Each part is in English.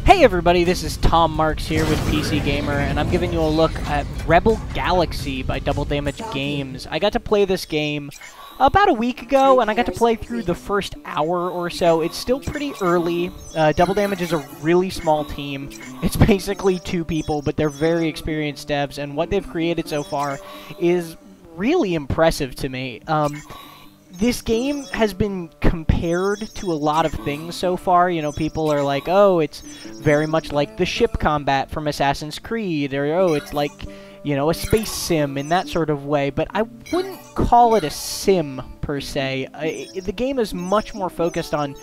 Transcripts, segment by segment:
Hey everybody, this is Tom Marks here with PC Gamer, and I'm giving you a look at Rebel Galaxy by Double Damage Games. I got to play this game about a week ago, and I got to play through the first hour or so. It's still pretty early. Double Damage is a really small team. It's basically 2 people, but they're very experienced devs, and what they've created so far is really impressive to me. This game has been compared to a lot of things so far. You know, people are like, oh, it's very much like the ship combat from Assassin's Creed, or oh, it's like, you know, a space sim in that sort of way. But I wouldn't call it a sim, per se. The game is much more focused on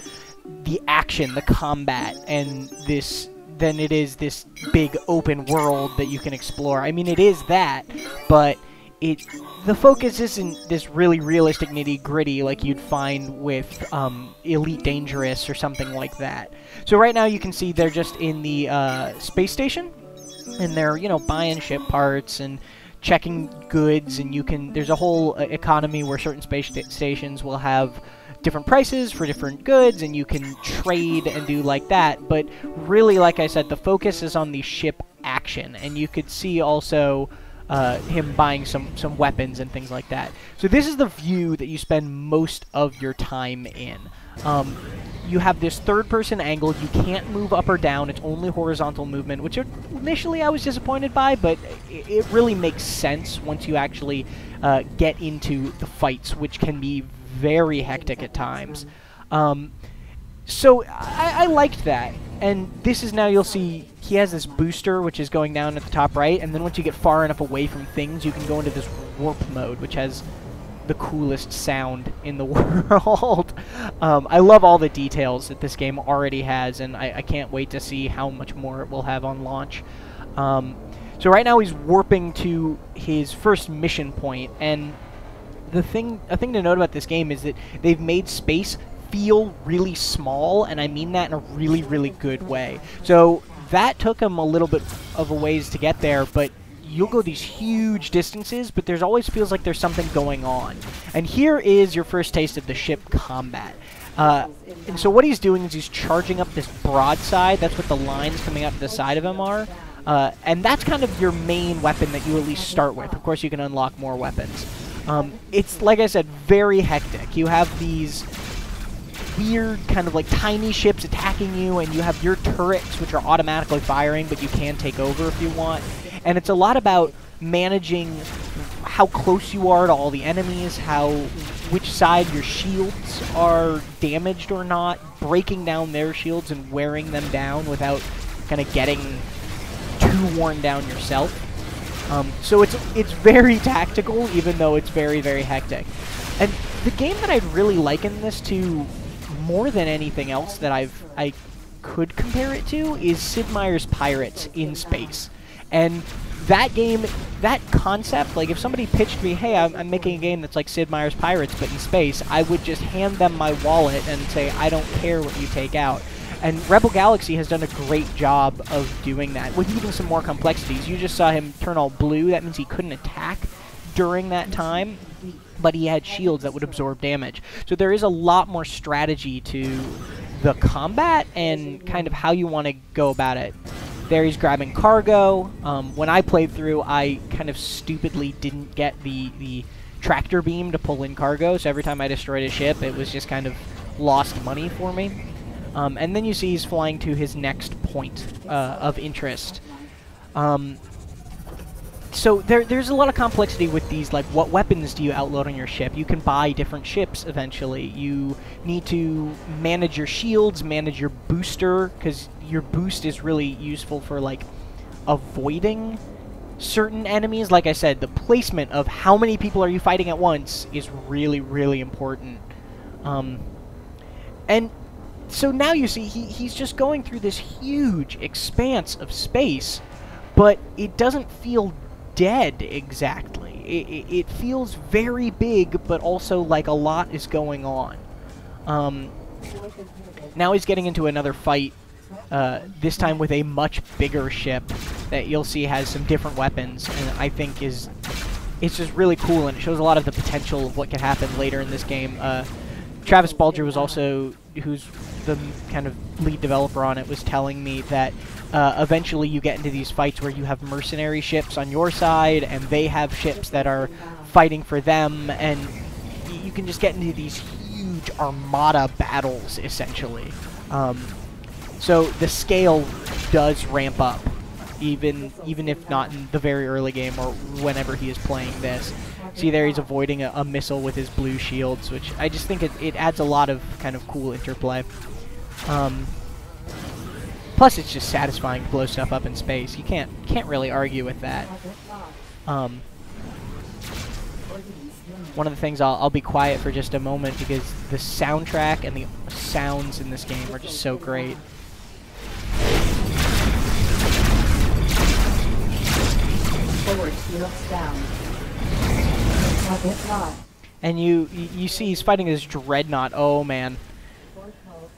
the action, the combat, and this than it is this big open world that you can explore. I mean, it is that, but the focus isn't this really realistic nitty-gritty like you'd find with Elite Dangerous or something like that. So right now you can see they're just in the space station, and they're, you know, buying ship parts and checking goods, and there's a whole economy where certain space stations will have different prices for different goods, and you can trade and do like that. But really, like I said, the focus is on the ship action, and you could see also him buying some weapons and things like that. So this is the view that you spend most of your time in. You have this third-person angle. You can't move up or down. It's only horizontal movement, which initially I was disappointed by, but it really makes sense once you actually get into the fights, which can be very hectic at times. So I liked that. And this is now, you'll see, he has this booster, which is going down at the top right, and then once you get far enough away from things, you can go into this warp mode, which has the coolest sound in the world. I love all the details that this game already has, and I can't wait to see how much more it will have on launch. So right now he's warping to his first mission point, and a thing to note about this game is that they've made space feel really small, and I mean that in a really, really good way. So that took him a little bit of a ways to get there, but you'll go these huge distances, but there's always feels like there's something going on. And here is your first taste of the ship combat. And so what he's doing is he's charging up this broadside. That's what the lines coming out the side of him are. And that's kind of your main weapon that you at least start with. Of course, you can unlock more weapons. It's, like I said, very hectic. You have these weird kind of like tiny ships attacking you, and you have your turrets, which are automatically firing, but you can take over if you want. And it's a lot about managing how close you are to all the enemies, which side your shields are damaged or not, breaking down their shields and wearing them down without kind of getting too worn down yourself. So it's very tactical, even though it's very, very hectic. And the game that I'd really liken this to more than anything else that I could compare it to is Sid Meier's Pirates in space. And that game, that concept, like if somebody pitched me, hey, I'm making a game that's like Sid Meier's Pirates but in space, I would just hand them my wallet and say, I don't care what you take out. And Rebel Galaxy has done a great job of doing that, with even some more complexities. You just saw him turn all blue. That means he couldn't attack during that time, but he had shields that would absorb damage. So there is a lot more strategy to the combat and kind of how you want to go about it. There he's grabbing cargo. When I played through, I kind of stupidly didn't get the tractor beam to pull in cargo, so every time I destroyed a ship, it was just kind of lost money for me. And then you see he's flying to his next point of interest. So there's a lot of complexity with these, like what weapons do you outload on your ship? You can buy different ships eventually. You need to manage your shields, manage your booster, because your boost is really useful for like avoiding certain enemies. Like I said, the placement of how many people are you fighting at once is really, really important. And so now you see he's just going through this huge expanse of space, but it doesn't feel dead exactly. It feels very big, but also like a lot is going on. Now he's getting into another fight, this time with a much bigger ship that you'll see has some different weapons, and I think it's just really cool, and it shows a lot of the potential of what can happen later in this game. Travis Bulger was also, who's the kind of lead developer on it, was telling me that eventually you get into these fights where you have mercenary ships on your side, and they have ships that are fighting for them, and you can just get into these huge armada battles, essentially. So the scale does ramp up, even if not in the very early game or whenever he is playing this. See there, he's avoiding a missile with his blue shields, which I just think it adds a lot of kind of cool interplay. Plus, it's just satisfying to blow stuff up in space. You can't really argue with that. One of the things, I'll be quiet for just a moment because the soundtrack and the sounds in this game are just so great. Forward shields down. And you see he's fighting this dreadnought. Oh man.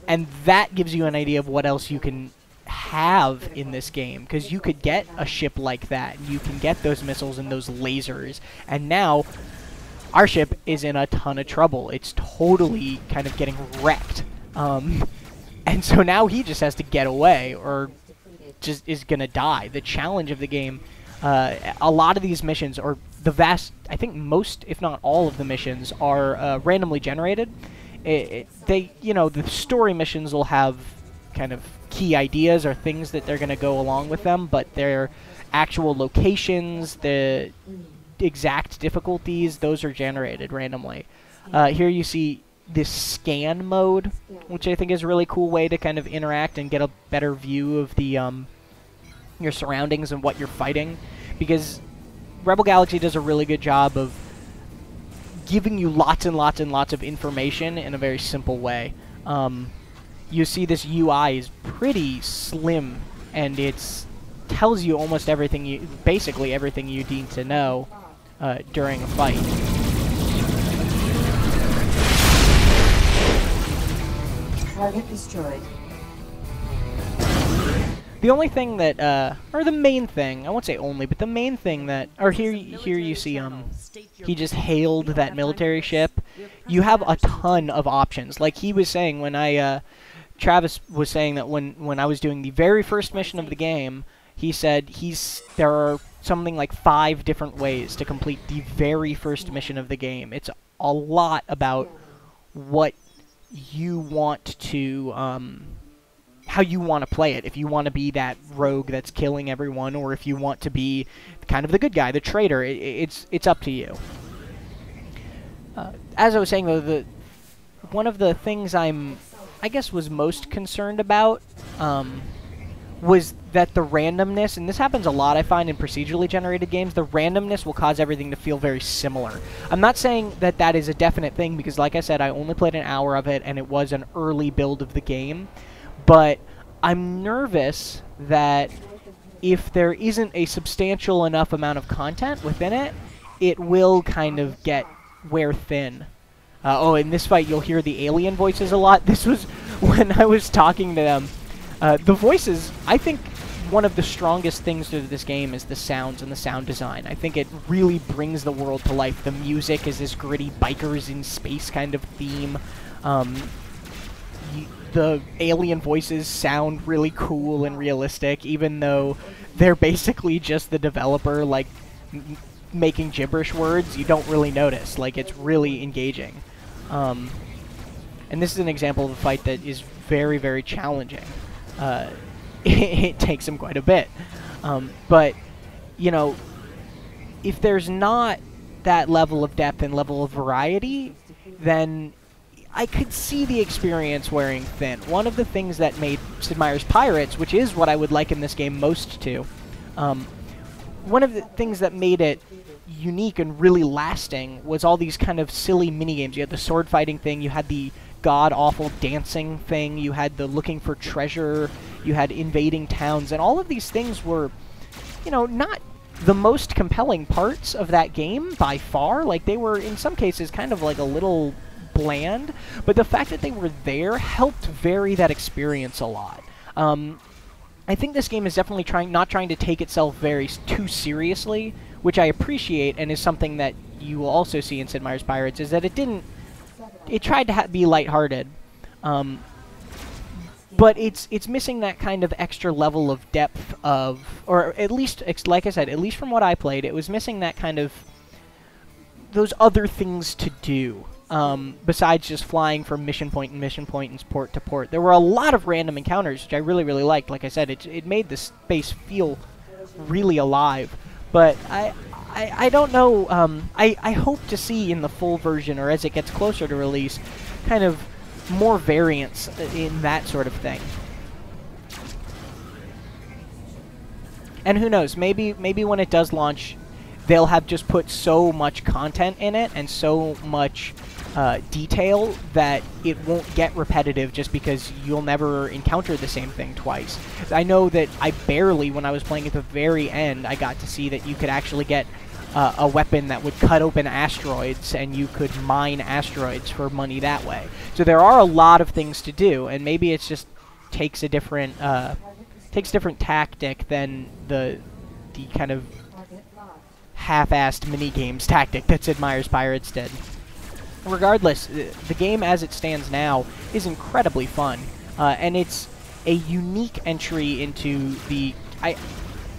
And that gives you an idea of what else you can have in this game, because you could get a ship like that. You can get those missiles and those lasers. And now our ship is in a ton of trouble. It's totally kind of getting wrecked. And so now he just has to get away or just is going to die. The challenge of the game, a lot of these missions, or the vast, I think most, if not all of the missions, are randomly generated. They, you know, the story missions will have kind of key ideas or things that they're going to go along with them, but their actual locations, the exact difficulties, those are generated randomly. Here you see this scan mode, which I think is a really cool way to kind of interact and get a better view of the your surroundings and what you're fighting, because Rebel Galaxy does a really good job of giving you lots and lots and lots of information in a very simple way. You see this UI is pretty slim, and it tells you almost everything, basically everything you need to know during a fight. Target destroyed. The only thing that, or the main thing, I won't say only, but the main thing that, or here you see, he just hailed that military ship. You have a ton of options. Like he was saying when Travis was saying that when I was doing the very first mission of the game, he said there are something like 5 different ways to complete the very first mission of the game. It's a lot about what you want to, how you want to play it. If you want to be that rogue that's killing everyone, or if you want to be kind of the good guy, the traitor, it's up to you. As I was saying though, one of the things I guess was most concerned about was that the randomness, and this happens a lot I find in procedurally generated games, the randomness will cause everything to feel very similar. I'm not saying that that is a definite thing, because like I said, I only played an hour of it and it was an early build of the game, but I'm nervous that if there isn't a substantial enough amount of content within it, it will kind of wear thin. Oh, in this fight you'll hear the alien voices a lot. This was when I was talking to them. The voices, I think one of the strongest things to this game is the sounds and the sound design. I think it really brings the world to life. The music is this gritty bikers in space kind of theme. The alien voices sound really cool and realistic, even though they're basically just the developer, like, making gibberish words. You don't really notice. Like, it's really engaging. And this is an example of a fight that is very, very challenging. It takes him quite a bit. But, you know, if there's not that level of depth and level of variety, then I could see the experience wearing thin. One of the things that made Sid Meier's Pirates, which is what I would liken this game most to, one of the things that made it unique and really lasting was all these kind of silly minigames. You had the sword fighting thing, you had the god-awful dancing thing, you had the looking for treasure, you had invading towns, and all of these things were, you know, not the most compelling parts of that game by far. Like, they were, in some cases, kind of like a little bland, but the fact that they were there helped vary that experience a lot. I think this game is definitely not trying to take itself too seriously, which I appreciate, and is something that you will also see in Sid Meier's Pirates, is that it didn't it tried to be lighthearted, but it's missing that kind of extra level of depth of, or at least, like I said, at least from what I played, it was missing that kind of, those other things to do, besides just flying from mission point and port to port. There were a lot of random encounters, which I really, really liked. Like I said, it made the space feel really alive. But I don't know, I hope to see in the full version, or as it gets closer to release, kind of more variance in that sort of thing. And who knows, maybe when it does launch, they'll have just put so much content in it and so much detail that it won't get repetitive just because you'll never encounter the same thing twice. I know that I barely, when I was playing at the very end, I got to see that you could actually get a weapon that would cut open asteroids, and you could mine asteroids for money that way. So there are a lot of things to do, and maybe it's just takes a different tactic than the kind of half-assed mini-games tactic that Sid Meier's Pirates did. Regardless, the game as it stands now is incredibly fun, and it's a unique entry into the...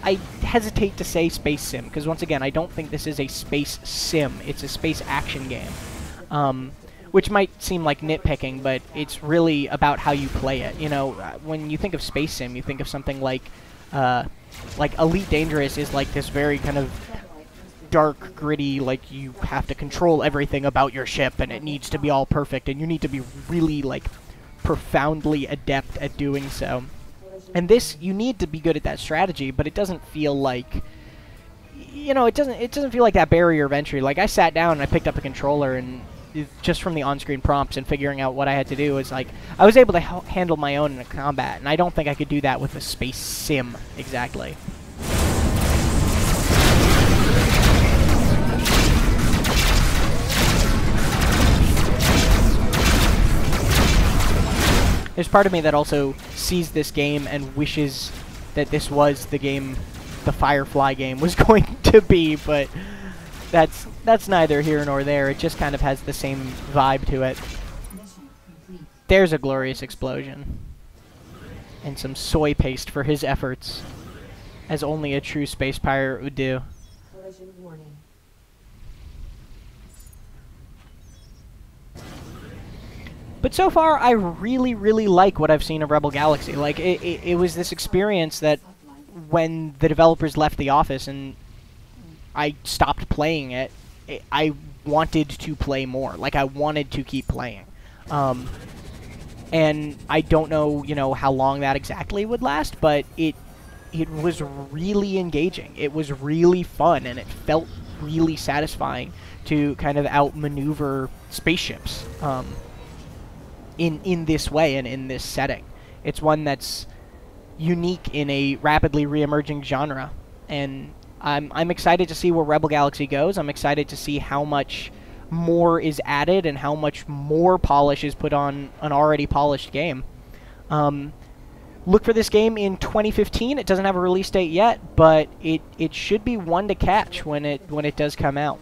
I hesitate to say space sim, because once again, I don't think this is a space sim. It's a space action game, which might seem like nitpicking, but it's really about how you play it. You know, when you think of space sim, you think of something like Elite Dangerous is like this very kind of dark, gritty, like you have to control everything about your ship, and it needs to be all perfect, and you need to be really, like, profoundly adept at doing so. And this, you need to be good at that strategy, but it doesn't feel like, you know, it doesn't feel like that barrier of entry. Like, I sat down and I picked up a controller, and just from the on-screen prompts and figuring out what I had to do, is like, I was able to handle my own in a combat, and I don't think I could do that with a space sim exactly. There's part of me that also sees this game and wishes that this was the game the Firefly game was going to be, but that's neither here nor there. It just kind of has the same vibe to it. There's a glorious explosion. And some soy paste for his efforts, as only a true space pirate would do. Collision warning. But so far, I really, really like what I've seen of Rebel Galaxy. Like, it was this experience that when the developers left the office and I stopped playing it, I wanted to play more. Like, I wanted to keep playing. And I don't know, you know, how long that exactly would last, but it was really engaging. It was really fun, and it felt really satisfying to kind of outmaneuver spaceships. In this way and in this setting. It's one that's unique in a rapidly re-emerging genre, and I'm excited to see where Rebel Galaxy goes. I'm excited to see how much more is added and how much more polish is put on an already polished game. Look for this game in 2015. It doesn't have a release date yet, but it should be one to catch when it does come out.